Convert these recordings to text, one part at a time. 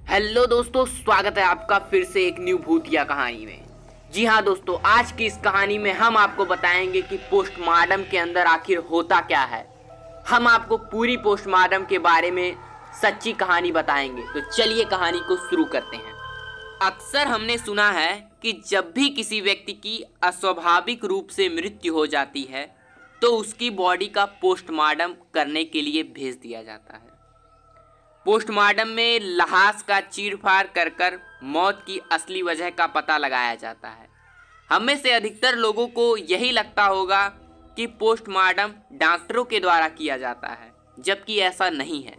Hello दोस्तों, स्वागत है आपका फिर से एक न्यू भूतिया कहानी में। जी हाँ दोस्तों, आज की इस कहानी में हम आपको बताएंगे कि पोस्टमार्टम के अंदर आखिर होता क्या है। हम आपको पूरी पोस्टमार्टम के बारे में सच्ची कहानी बताएंगे। तो चलिए कहानी को शुरू करते हैं। अक्सर हमने सुना है कि जब भी किसी व्यक्ति की अस्वाभाविक रूप से मृत्यु हो जाती है तो उसकी बॉडी का पोस्टमार्टम करने के लिए भेज दिया जाता है। पोस्टमार्टम में लाश का चीरफाड़ कर मौत की असली वजह का पता लगाया जाता है। हम में से अधिकतर लोगों को यही लगता होगा कि पोस्टमार्टम डॉक्टरों के द्वारा किया जाता है, जबकि ऐसा नहीं है।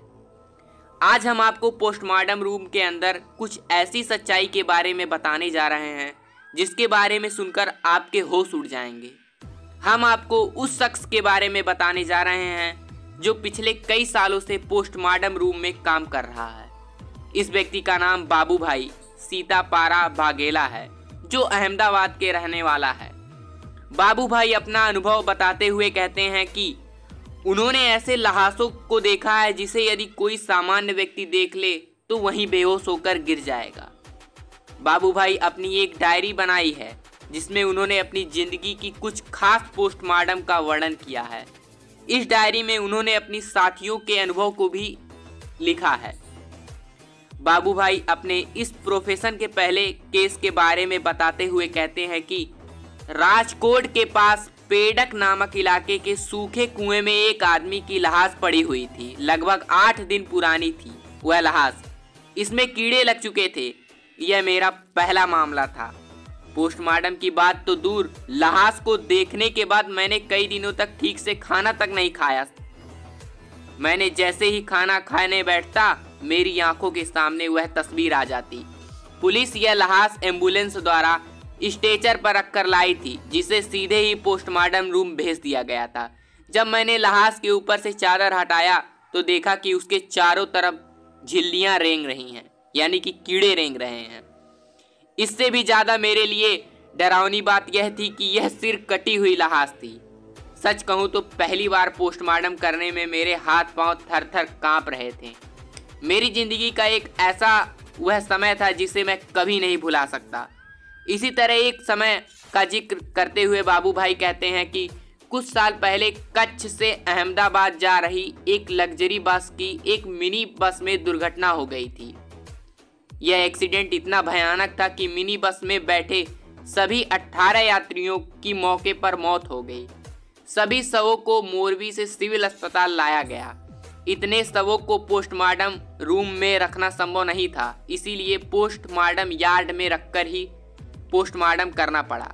आज हम आपको पोस्टमार्टम रूम के अंदर कुछ ऐसी सच्चाई के बारे में बताने जा रहे हैं जिसके बारे में सुनकर आपके होश उड़ जाएंगे। हम आपको उस शख्स के बारे में बताने जा रहे हैं जो पिछले कई सालों से पोस्टमार्टम रूम में काम कर रहा है। इस व्यक्ति का नाम बाबू भाई सीतापारा बाघेला है, जो अहमदाबाद के रहने वाला है। बाबू भाई अपना अनुभव बताते हुए कहते हैं कि उन्होंने ऐसे लाशों को देखा है जिसे यदि कोई सामान्य व्यक्ति देख ले तो वहीं बेहोश होकर गिर जाएगा। बाबू भाई अपनी एक डायरी बनाई है जिसमें उन्होंने अपनी जिंदगी की कुछ खास पोस्टमार्टम का वर्णन किया है। इस डायरी में उन्होंने अपनी साथियों के अनुभव को भी लिखा है। बाबू भाई अपने इस प्रोफेशन के पहले केस के बारे में बताते हुए कहते हैं कि राजकोट के पास पेडक नामक इलाके के सूखे कुएं में एक आदमी की लाश पड़ी हुई थी। लगभग 8 दिन पुरानी थी वह लाश। इसमें कीड़े लग चुके थे। यह मेरा पहला मामला था। पोस्टमार्टम की बात तो दूर, लाश को देखने के बाद मैंने कई दिनों तक ठीक से खाना तक नहीं खाया। मैंने जैसे ही खाना खाने बैठता मेरी आंखों के सामने वह तस्वीर आ जाती। पुलिस यह लाश एम्बुलेंस द्वारा स्ट्रेचर पर रखकर लाई थी, जिसे सीधे ही पोस्टमार्टम रूम भेज दिया गया था। जब मैंने लाश के ऊपर से चादर हटाया तो देखा कि उसके चारों तरफ झिल्लियां रेंग रही हैं, यानी कि कीड़े रेंग रहे हैं। इससे भी ज्यादा मेरे लिए डरावनी बात यह थी कि यह सिर कटी हुई लाश थी। सच कहूं तो पहली बार पोस्टमार्टम करने में मेरे हाथ पांव थर-थर कांप रहे थे। मेरी जिंदगी का एक ऐसा वह समय था जिसे मैं कभी नहीं भुला सकता। इसी तरह एक समय का जिक्र करते हुए बाबू भाई कहते हैं कि कुछ साल पहले कच्छ से अहमदाबाद जा रही एक लग्जरी बस की एक मिनी बस में दुर्घटना हो गई थी। यह एक्सीडेंट इतना भयानक था कि मिनी बस में बैठे सभी 18 यात्रियों की मौके पर मौत हो गई। सभी शवों को मोरबी से सिविल अस्पताल लाया गया। इतने शवों को पोस्टमार्टम रूम में रखना संभव नहीं था, इसीलिए पोस्टमार्टम यार्ड में रखकर ही पोस्टमार्टम करना पड़ा।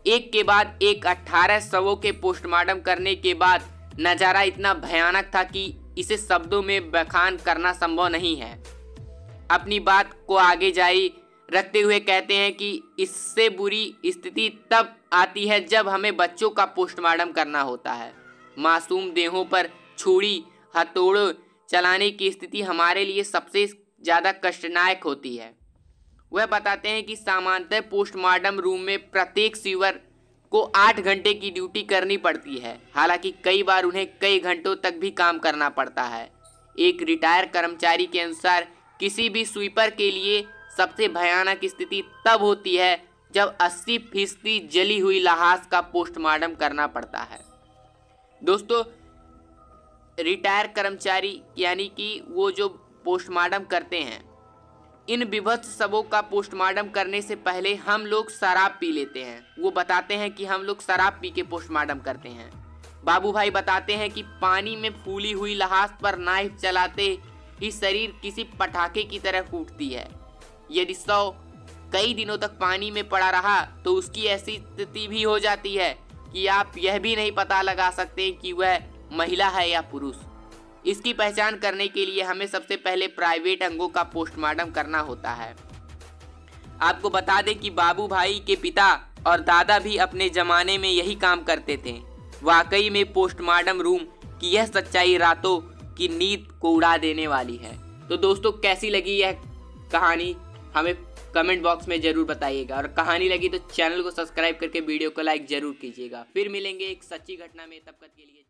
एक के बाद एक 18 शवों के पोस्टमार्टम करने के बाद नज़ारा इतना भयानक था कि इसे शब्दों में बयान करना संभव नहीं है। अपनी बात को आगे जारी रखते हुए कहते हैं कि इससे बुरी स्थिति तब आती है जब हमें बच्चों का पोस्टमार्टम करना होता है। मासूम देहों पर छुरी हथौड़े चलाने की स्थिति हमारे लिए सबसे ज़्यादा कष्टदायक होती है। वह बताते हैं कि सामान्यतः पोस्टमार्टम रूम में प्रत्येक सीवर को 8 घंटे की ड्यूटी करनी पड़ती है। हालांकि कई बार उन्हें कई घंटों तक भी काम करना पड़ता है। एक रिटायर कर्मचारी के अनुसार किसी भी स्वीपर के लिए सबसे भयानक स्थिति तब होती है जब 80% जली हुई लाश का पोस्टमार्टम करना पड़ता है। दोस्तों, रिटायर कर्मचारी यानी कि वो जो पोस्टमार्टम करते हैं, इन विभत्स शवों का पोस्टमार्टम करने से पहले हम लोग शराब पी लेते हैं। वो बताते हैं कि हम लोग शराब पी के पोस्टमार्टम करते हैं। बाबू भाई बताते हैं कि पानी में फूली हुई लाश पर नाइफ चलाते ही शरीर किसी पटाखे की तरह फूटती है। यदि शव कई दिनों तक पानी में पड़ा रहा तो उसकी ऐसी स्थिति भी हो जाती है कि आप यह भी नहीं पता लगा सकते कि वह महिला है या पुरुष। इसकी पहचान करने के लिए हमें सबसे पहले प्राइवेट अंगों का पोस्टमार्टम करना होता है। आपको बता दें कि बाबू भाई के पिता और दादा भी अपने ज़माने में यही काम करते थे। वाकई में पोस्टमार्टम रूम की यह सच्चाई रातों की नींद को उड़ा देने वाली है। तो दोस्तों, कैसी लगी यह कहानी हमें कमेंट बॉक्स में ज़रूर बताइएगा, और कहानी लगी तो चैनल को सब्सक्राइब करके वीडियो को लाइक ज़रूर कीजिएगा। फिर मिलेंगे एक सच्ची घटना में, तब तक के लिए।